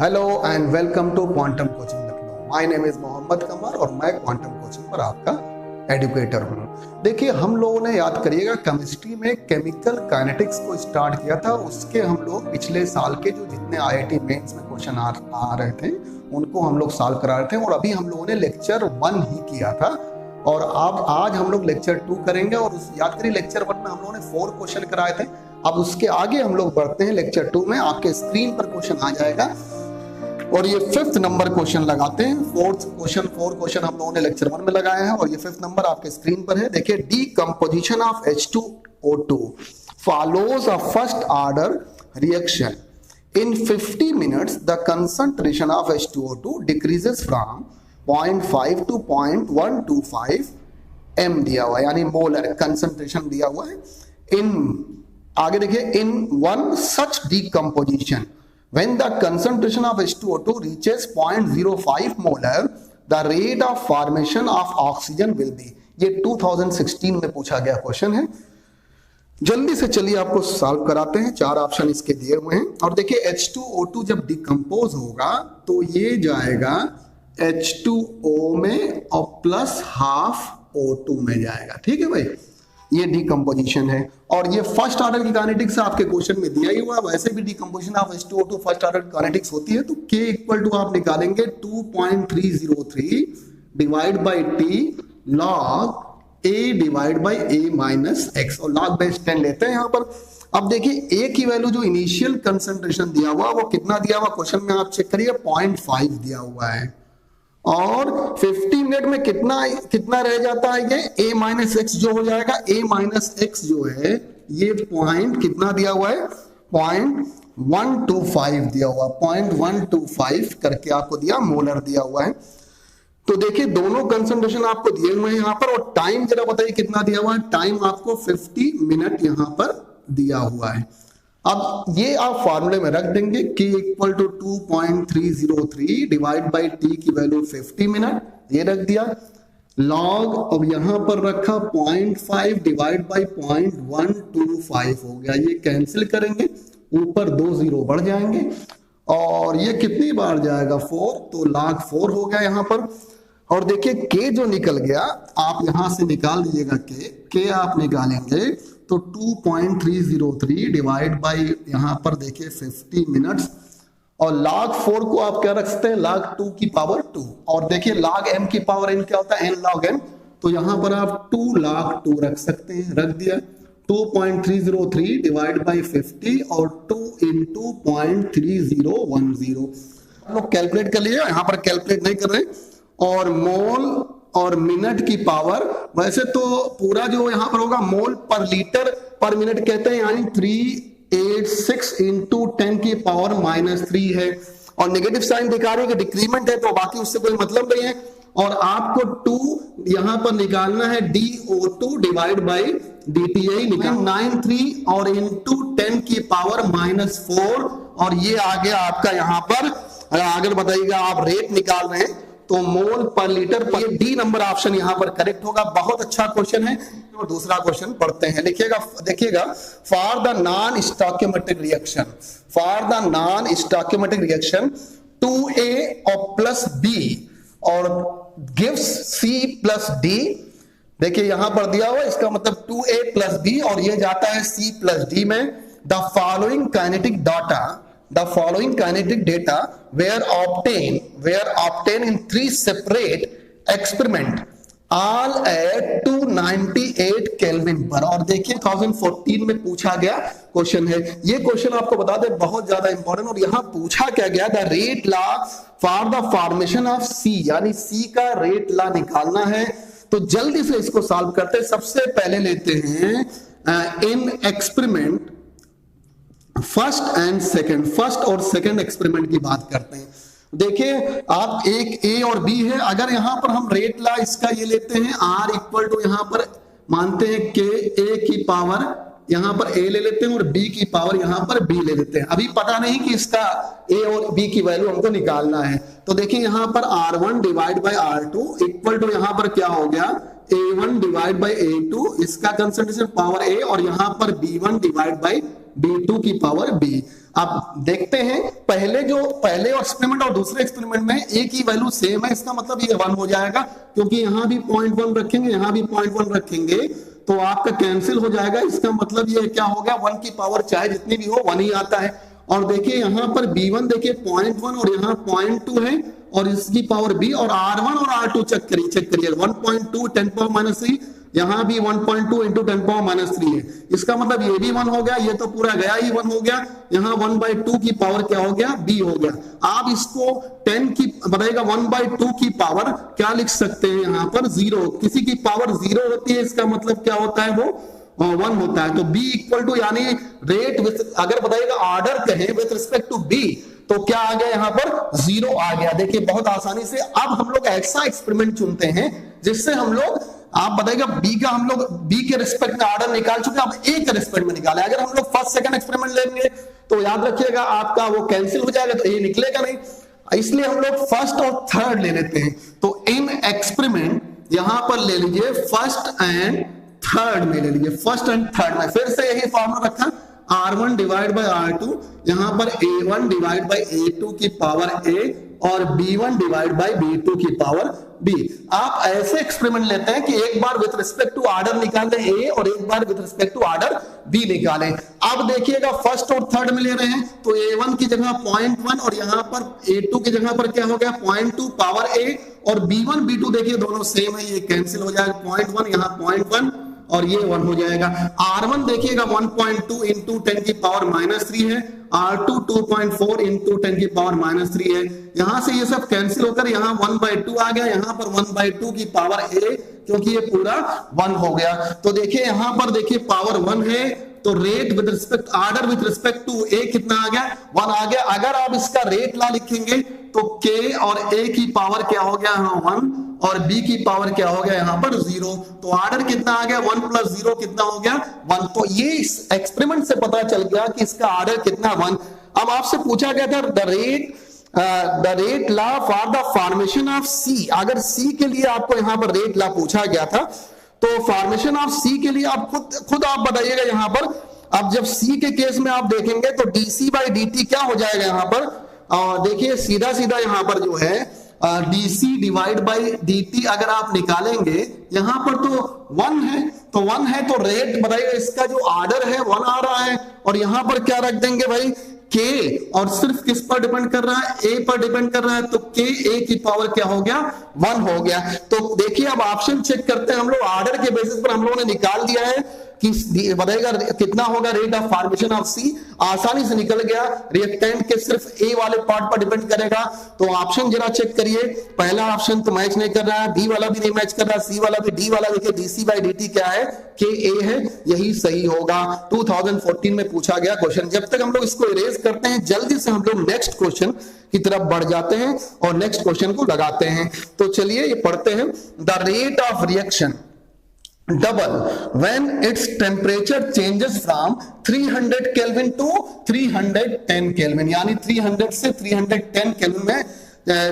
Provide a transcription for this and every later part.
Hello and welcome to Quantum coaching Lucknow. My name is Mohammad Qamar और मैं quantum coaching पर आपका एडुकेटर हूँ। देखिए, हम लोगों ने याद करिएगा केमिस्ट्री में केमिकल काइनेटिक्स को स्टार्ट किया था। उसके हम लोग पिछले साल के जो जितने आईआईटी मेंस में क्वेश्चन आ रहे थे उनको हम लोग सॉल्व करा रहे थे और अभी हम लोगों ने लेक्चर 1 ही किया था और अब आज हम लोग लेक्चर 2 करेंगे। और उस याद करिए लेक्चर 1 में हम लोगों ने 4 क्वेश्चन कराए थे। अब उसके आगे हम लोग बढ़ते हैं लेक्चर 2 में। आपके स्क्रीन पर क्वेश्चन आ जाएगा और ये 5th नंबर क्वेश्चन लगाते हैं। 4 क्वेश्चन हम लोगों ने लेक्चर 1 में लगाए हैं और ये 5th नंबर आपके स्क्रीन पर है। देखिए, decomposition of H2O2 follows a first order reaction. In 50 minutes, the concentration of H2O2 decreases from 0.5 to 0.125 m दिया हुआ है, यानी मोलर कंसंट्रेशन दिया हुआ है। आगे देखिए, in one such decomposition, when the concentration of H2O2 reaches 0.05 molar, the rate of formation of oxygen will be। ये 2016 में पूछा गया क्वेश्चन है। जल्दी से चलिए आपको सॉल्व कराते हैं। 4 ऑप्शन इसके दिए हुए हैं और देखिए H2O2 जब डिकम्पोज होगा तो ये जाएगा H2O में और प्लस हाफ O2 में जाएगा। ठीक है भाई, ये डिकम्पोजिशन है और ये फर्स्ट ऑर्डर की काइनेटिक्स आपके क्वेश्चन में दिया ही हुआ। वैसे भी decomposition of H2O2 first order kinetics होती है तो K इक्वल टू आप निकालेंगे 2.303 divide by T log A divide by A minus x और log बेस 10 लेते हैं यहाँ पर। अब देखिए A की वैल्यू जो इनिशियल कंसंट्रेशन दिया हुआ वो कितना दिया हुआ क्वेश्चन में आप चेक करिए, 0.5 दिया हुआ है और 50 मिनट में कितना रह जाता है ये A माइनस एक्स जो हो जाएगा। A माइनस एक्स जो है ये पॉइंट कितना दिया हुआ है, 0.125 दिया हुआ, 0.125 करके आपको दिया, मोलर दिया हुआ है। तो देखिए दोनों कंसंट्रेशन आपको दिए हुए हैं यहाँ पर और टाइम जरा बताइए कितना दिया हुआ है। टाइम आपको 50 मिनट यहाँ पर दिया हुआ है। अब ये आप फॉर्मूले में रख देंगे K equal to 2.303 divide by T की वैल्यू 50 मिनट, ये रख दिया लॉग। अब यहां पर रखा 0.5 डिवाइड बाई 0.125 हो गया, ये कैंसिल करेंगे, ऊपर 2 जीरो बढ़ जाएंगे और ये कितनी बार जाएगा 4, तो log 4 हो गया यहां पर। और देखिए K जो निकल गया आप यहां से निकाल दीजिएगा, K आप निकालेंगे तो 2.303 डिवाइड बाई यहां पर देखिए 50 मिनट्स और log 4 को आप क्या रख सकते हैं, log 2 की पावर 2 और देखिए log m की पावर n क्या होता है, n log n, तो यहां पर आप 2 log 2 रख सकते हैं, रख दिया। 2.303 डिवाइड बाई 50 और 2 इंटू 0.3010 हम लोग कैलकुलेट कर लिए, यहां पर कैलकुलेट नहीं कर रहे। और मोल और मिनट की पावर, वैसे तो पूरा जो यहां पर होगा मोल पर लीटर पर मिनट कहते हैं, यानी 386 इंटू 10 की पावर -3 है और नेगेटिव साइन दिखा रहे हैं कि डिक्रीमेंट है, तो बाकी उससे कोई मतलब नहीं है। और आपको 2 यहां पर निकालना है DO2 डिवाइड बाई DTI निकालना 93 और इंटू 10 की पावर -4 और ये आ गया आपका यहां पर। अगर बताइएगा आप रेट निकाल रहे हैं तो मोल पर लीटर पर, ये डी नंबर ऑप्शन यहां पर करेक्ट होगा। बहुत अच्छा क्वेश्चन है। और दूसरा क्वेश्चन पढ़ते हैं, देखिएगा for the non stoichiometric reaction 2A और प्लस B और गिव्स C प्लस D। देखिए यहां पर दिया हुआ, इसका मतलब 2A प्लस B और ये जाता है C प्लस D में। The following kinetic data were obtained in 3 separate experiments all at 298 kelvin पर। और देखिए 2014 में पूछा गया क्वेश्चन है। ये क्वेश्चन आपको बता दें बहुत ज्यादा इंपॉर्टेंट। और यहां पूछा क्या गया, the rate law for the formation of C, यानी C का रेट लॉ निकालना है। तो जल्दी से इसको सॉल्व करते हैं। सबसे पहले लेते हैं इन एक्सपेरिमेंट फर्स्ट और सेकंड एक्सपेरिमेंट की बात करते हैं। देखिए आप एक A और B है, अगर यहां पर हम रेट ला इसका ये लेते हैं R इक्वल टू यहां पर मानते हैं कि A की पावर यहां पर A ले लेते हैं और B की पावर यहां पर B ले लेते हैं। अभी पता नहीं कि इसका A और B की वैल्यू हमको निकालना है। तो देखिए यहां पर R1 divide by R2 equal to यहां पर क्या हो गया, A1 डिवाइड बाई A2, इसका कंसंट्रेशन पावर A और यहां पर B1 डिवाइड बाई B2 की पावर B। आप देखते हैं पहले एक्सपेरिमेंट और दूसरे एक्सपेरिमेंट में ए की वैल्यू सेम है, इसका मतलब ये 1 हो जाएगा, क्योंकि यहां भी 0.1 रखेंगे, यहां भी 0.1 रखेंगे तो आपका कैंसिल हो जाएगा। इसका मतलब ये क्या हो गया, 1 की पावर चाहे जितनी भी हो 1 ही आता है। और देखिए यहाँ पर B1 देखिए 0.1 और यहाँ 0.2 है और इसकी पावर B, और R1 और R2 चेक करिए 1.2 10⁻³ यहाँ भी 1.2 × 10⁻³ है। इसका मतलब ये भी 1 हो गया, ये तो पूरा गया ही 1 हो गया। यहाँ 1/2 की पावर क्या हो गया, B हो गया। आप इसको 10 की बताइएगा 1/2 की पावर क्या लिख सकते हैं, यहाँ पर 0, किसी की पावर 0 होती है, इसका मतलब क्या होता है, वो 1 होता है। तो B इक्वल टू यानी रेट विथ, अगर बताइएगा ऑर्डर कहें विथ रिस्पेक्ट टू B तो क्या आ गया, यहाँ पर 0 आ गया। देखिए बहुत आसानी से अब हम लोग ऐसा एक्सपेरिमेंट चुनते हैं जिससे हम लोग, आप बताइएगा B का हम लोग B के रिस्पेक्ट में ऑर्डर निकाल चुके हैं, अब A के रिस्पेक्ट में निकाले। अगर हम लोग फर्स्ट सेकंड एक्सपेरिमेंट लेंगे तो याद रखिएगा आपका वो कैंसिल हो जाएगा, तो A निकलेगा नहीं, इसलिए हम लोग फर्स्ट और थर्ड ले लेते हैं। तो इन एक्सपेरिमेंट यहां पर ले लीजिए फर्स्ट एंड थर्ड में ले लीजिए, फर्स्ट एंड थर्ड में फिर से यही फॉर्मूला रखा, R1 डिवाइड बाय R2, यहां पर A1 डिवाइड बाय A2 की पावर A और B1 डिवाइड बाय B2 की पावर B। आप ऐसे एक्सपेरिमेंट लेते हैं कि एक बार विथ रिस्पेक्ट टू ऑर्डर निकालें A और एक बार with respect to order B निकालें। अब देखिएगा फर्स्ट और थर्ड में ले रहे हैं तो A1 की जगह 0.1 और यहां पर A2 की जगह पर क्या हो गया 0.2 पावर A, और B1 B2 देखिए दोनों सेम है, ये कैंसिल हो जाएगा, 0.1 यहां 0.1 और ये 1 हो जाएगा। R1 देखिएगा 1.2 × 10 की पावर -3 है, R2 2.4 × 10 की पावर -3 है। यहां से ये सब कैंसिल होकर यहाँ 1/2 आ गया, यहाँ पर 1/2 की पावर A, क्योंकि ये पूरा 1 हो गया। तो देखिए यहाँ पर देखिए पावर 1 है, तो rate with respect order with respect to A कितना आ गया, 1 आ गया। अगर आप इसका रेट ला लिखेंगे तो K और A की पावर क्या हो गया, 1 और B की पावर क्या हो गया यहाँ पर 0, तो ऑर्डर कितना आ गया 1 + 0 कितना हो गया 1। तो ये इस एक्सपेरिमेंट से पता चल गया कि इसका ऑर्डर कितना 1। अब आपसे पूछा गया था the rate law for the formation of C। अगर C के लिए आपको यहाँ पर रेट ला पूछा गया था तो फॉर्मेशन ऑफ C के लिए आप खुद आप बताइएगा यहाँ पर। अब जब C के केस में आप देखेंगे तो dC/dt क्या हो जाएगा यहाँ पर, देखिए सीधा सीधा यहाँ पर जो है dC डिवाइड बाई dt अगर आप निकालेंगे यहां पर तो 1 है, तो 1 है तो रेट बताइए इसका जो ऑर्डर है 1 आ रहा है, और यहां पर क्या रख देंगे भाई K, और सिर्फ किस पर डिपेंड कर रहा है, A पर डिपेंड कर रहा है, तो K A की पावर क्या हो गया 1 हो गया। तो देखिए अब ऑप्शन चेक करते हैं हम लोग, ऑर्डर के बेसिस पर हम लोगों ने निकाल दिया है कि बताएगा कितना होगा rate of formation of C, आसानी से निकल गया। रिएक्टेंट के सिर्फ A वाले पार्ट पर डिपेंड करेगा, तो ऑप्शन जरा चेक करिए, पहला ऑप्शन तो मैच नहीं कर रहा है, B वाला भी नहीं मैच कर रहा है, C वाला भी, D वाला देखिए dC/dt क्या है KA है, यही सही होगा। 2014 में पूछा गया क्वेश्चन। जब तक हम लोग इसको इरेज करते हैं जल्दी से हम लोग नेक्स्ट क्वेश्चन की तरफ बढ़ जाते हैं और नेक्स्ट क्वेश्चन को लगाते हैं। तो चलिए ये पढ़ते हैं, the rate of reaction double when its temperature changes from 300 Kelvin to 310 Kelvin, यानी 300 से 310 केल्विन में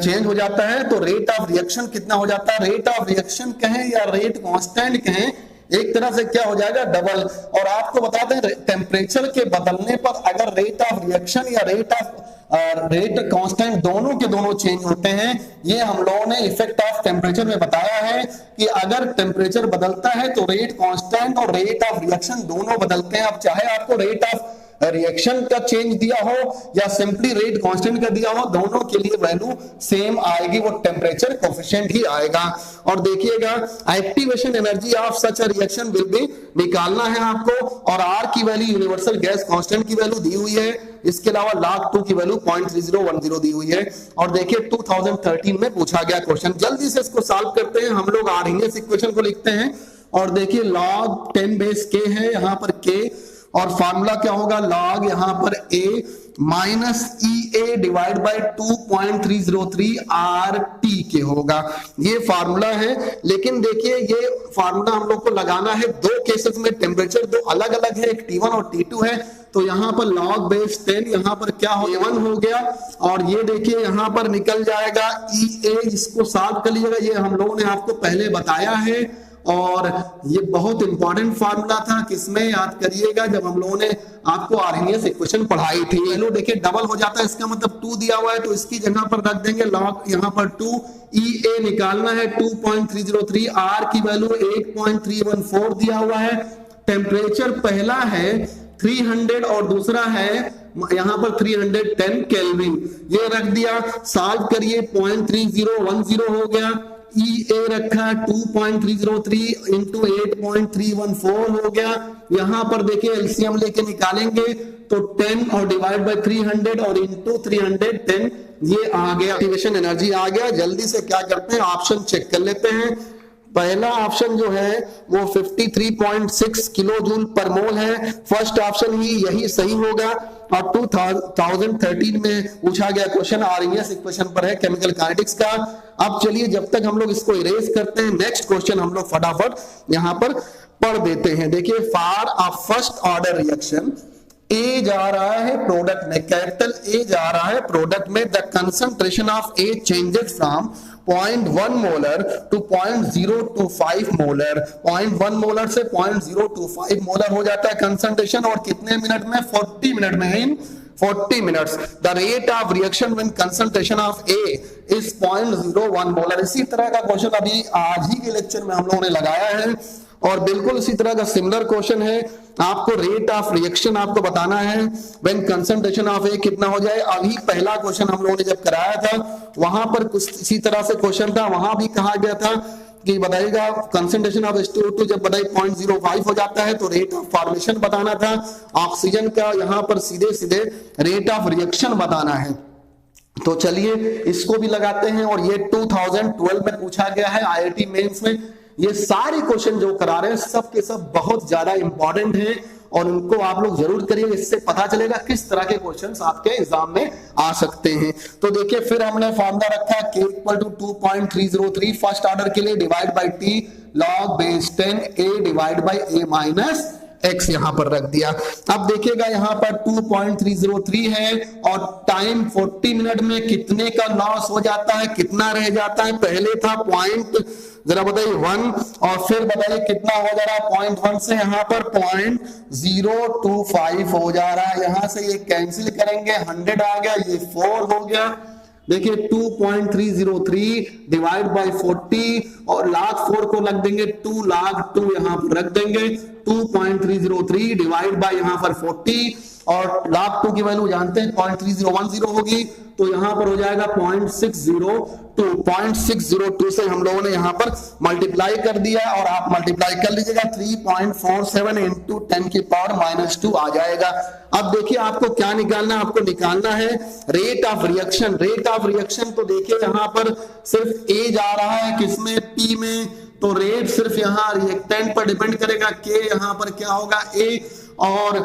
चेंज हो जाता है, तो रेट ऑफ रिएक्शन कितना हो जाता है, रेट ऑफ रिएक्शन कहें या रेट कांस्टेंट कहें, एक तरह से क्या हो जाएगा डबल। और आपको बताते हैं टेम्परेचर के बदलने पर अगर रेट ऑफ रिएक्शन या रेट कांस्टेंट दोनों के दोनों चेंज होते हैं, ये हम लोगों ने इफेक्ट ऑफ टेम्परेचर में बताया है कि अगर टेम्परेचर बदलता है तो रेट कांस्टेंट और रेट ऑफ रिएक्शन दोनों बदलते हैं। अब चाहे आपको रेट ऑफ रिएक्शन का चेंज दिया हो या सिंपली रेट कांस्टेंट का दिया हो, दोनों के लिए वैल्यू सेम आएगी, वो टेम्परेचर कोफिशिएंट ही आएगा। और देखिएगा activation energy of such a reaction will be निकालना है आपको, और R की वैल्यू यूनिवर्सल गैस कांस्टेंट की वैल्यू दी हुई है, इसके अलावा log 2 की वैल्यू 0.3010 दी हुई है। और देखिए 2013 में पूछा गया क्वेश्चन, जल्दी से इसको सॉल्व करते हैं हम लोग। आर्हेनियस इक्वेशन को लिखते हैं और देखिए log 10 बेस K है यहाँ पर K, और फार्मूला क्या होगा log यहाँ पर A minus EA divide by 2.303 RT के होगा, ये फार्मूला है। लेकिन देखिए ये फार्मूला हम लोग को लगाना है दो केसेस में, टेम्परेचर दो अलग अलग है, एक T1 और T2 है, तो यहाँ पर log बेस 10 यहाँ पर क्या हो A1 हो गया, और ये देखिए यहाँ पर निकल जाएगा EA, इसको सॉल्व कर लीजिएगा, ये हम लोगों ने आपको पहले बताया है। और ये बहुत इंपॉर्टेंट फार्मूला था, किसमें याद करिएगा, जब हम लोगों ने आपको आर्हेनियस इक्वेशन पढ़ाई थी। वैल्यू देखिए डबल हो जाता है, इसका मतलब 2 दिया हुआ है तो इसकी जगह पर रख देंगे लॉग, यहाँ पर 2, EA निकालना है 2.303, R की वैल्यू 8.314 दिया हुआ है, टेम्परेचर पहला है 300 और दूसरा है यहाँ पर 310 केल्विन, ये रख दिया। सॉल्व करिए 0.3010 हो गया, EA रखा 2.303 इंटू 8.314 हो गया। यहां पर देखिए एलसीएम लेके निकालेंगे तो 10 और डिवाइड बाय 300 और इंटू 310 ये आ गया, एक्टिवेशन एनर्जी आ गया। जल्दी से क्या करते हैं, ऑप्शन चेक कर लेते हैं। पहला ऑप्शन जो है वो 53.6 किलो जूल पर मोल है, फर्स्ट ऑप्शन ही यही सही होगा। और 2013 में पूछा गया क्वेश्चन आर्हेनियस इक्वेशन पर है केमिकल काइनेटिक्स का। अब चलिए जब तक हम लोग इसको इरेज करते हैं, नेक्स्ट क्वेश्चन हम लोग फटाफट यहां पर पढ़ देते हैं। देखिए for a first order reaction, a जा रहा है प्रोडक्ट में, कैपिटल ए जा रहा है प्रोडक्ट में, the concentration of A changes from 0.1 molar to 0.025 molar. 0.1 molar से 0.025 मोलर हो जाता है कंसंट्रेशन, और कितने मिनट में, 40 मिनट में, इन 40 minutes. The rate of reaction when concentration of A is 0.01 molar. इसी तरह का क्वेश्चन अभी आज ही के लेक्चर में हम लोगों ने लगाया है, और बिल्कुल इसी तरह का सिमिलर क्वेश्चन है। आपको रेट ऑफ रिएक्शन आपको बताना है व्हेन कंसंट्रेशन ऑफ ए कितना हो जाए। अभी पहला क्वेश्चन हम लोगों ने जब कराया था वहां पर कुछ इसी तरह से क्वेश्चन था, वहां भी कहा गया था कि बताइएगा कंसंट्रेशन ऑफ H2O2 जब बताइए 0.05 हो जाता है तो रेट ऑफ फॉर्मेशन बताना था। ऑक्सीजन का यहाँ पर सीधे सीधे रेट ऑफ रिएक्शन बताना है। तो चलिए इसको भी लगाते हैं, और ये 2012 में पूछा गया है IIT मेंस में। ये सारे क्वेश्चन जो करा रहे हैं सब के सब बहुत ज्यादा इंपॉर्टेंट हैं, और उनको आप लोग जरूर करिए, इससे पता चलेगा किस तरह के क्वेश्चंस आपके एग्जाम में आ सकते हैं। तो देखिए फिर हमने फॉर्मूला रखा K = 2.303 फर्स्ट ऑर्डर के लिए, divide by T log base 10 A divide by A - X यहां पर रख दिया। अब देखिएगा यहां पर 2.303 है, और टाइम 40 मिनट में कितने का लॉस हो जाता है, कितना रह जाता है। पहले था पॉइंट, जरा बताइए 1, और फिर बताइए कितना हो जा रहा है, 0.1 से यहाँ पर 0.025 हो जा रहा है। यहां से ये कैंसिल करेंगे, 100 आ गया, ये 4 हो गया। देखिए 2.303 डिवाइड बाय 40, और log 4 को लग देंगे 2 log 2 यहां पर रख देंगे, 2.303 डिवाइड बाय यहां पर 40, और log 2 की वैल्यू जानते हैं 0.3010 होगी, तो यहां पर हो जाएगा 0.602 से हम लोगों ने यहां पर मल्टीप्लाई कर दिया, और आप मल्टीप्लाई कर लीजिएगा 3.47 इंटू 10 की पावर -2 आ जाएगा। अब देखिए आपको क्या निकालना है, आपको निकालना है rate of reaction. Rate of reaction तो देखिए यहां पर सिर्फ ए जा रहा है किसमें, पी में, तो रेट सिर्फ यहाँ रिएक्टेंट पर डिपेंड करेगा। के यहाँ पर क्या होगा, ए, और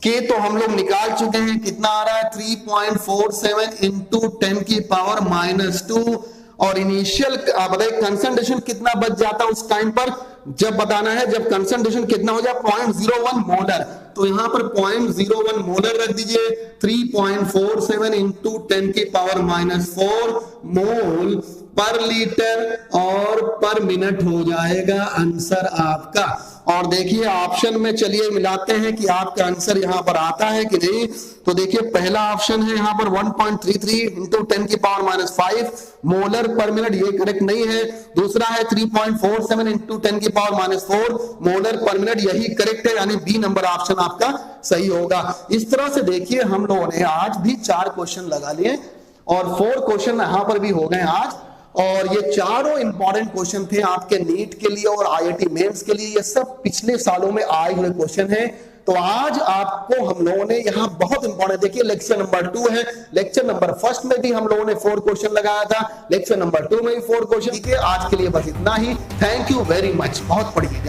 के तो हम लोग निकाल चुके हैं, कितना आ रहा है 3.47 इंटू 10 की पावर -2, और इनिशियल बताइए कंसंट्रेशन कितना बच जाता है उस टाइम पर, जब बताना है जब कंसंट्रेशन कितना हो जाए 0.01 मोलर, तो यहां पर 0.01 मोलर रख दीजिए। 3.47 इंटू 10 की पावर -4 मोल पर लीटर और पर मिनट हो जाएगा आंसर आपका। और देखिए ऑप्शन में चलिए मिलाते हैं कि आपका आंसर यहां पर आता है कि नहीं। तो देखिए पहला ऑप्शन है यहां पर 1.33 इंटू 10 की पावर -5 मोलर पर मिनट, ये करेक्ट नहीं है। दूसरा है 3.47 इंटू 10 की पावर -4 मोलर पर मिनट, यही करेक्ट है, यानी बी नंबर ऑप्शन आपका सही होगा। इस तरह से देखिए हम लोगों ने आज भी 4 क्वेश्चन लगा लिए, और 4 क्वेश्चन यहां पर भी हो गए आज, और ये चारों इंपॉर्टेंट क्वेश्चन थे आपके नीट के लिए और IIT मेंस के लिए। ये सब पिछले सालों में आए हुए क्वेश्चन हैं। तो आज आपको हम लोगों ने यहाँ बहुत इंपॉर्टेंट, देखिए लेक्चर नंबर 2 है, लेक्चर नंबर 1 में भी हम लोगों ने 4 क्वेश्चन लगाया था, लेक्चर नंबर 2 में भी 4 क्वेश्चन। ठीक है, आज के लिए बस इतना ही। थैंक यू वेरी मच, बहुत पढ़िए।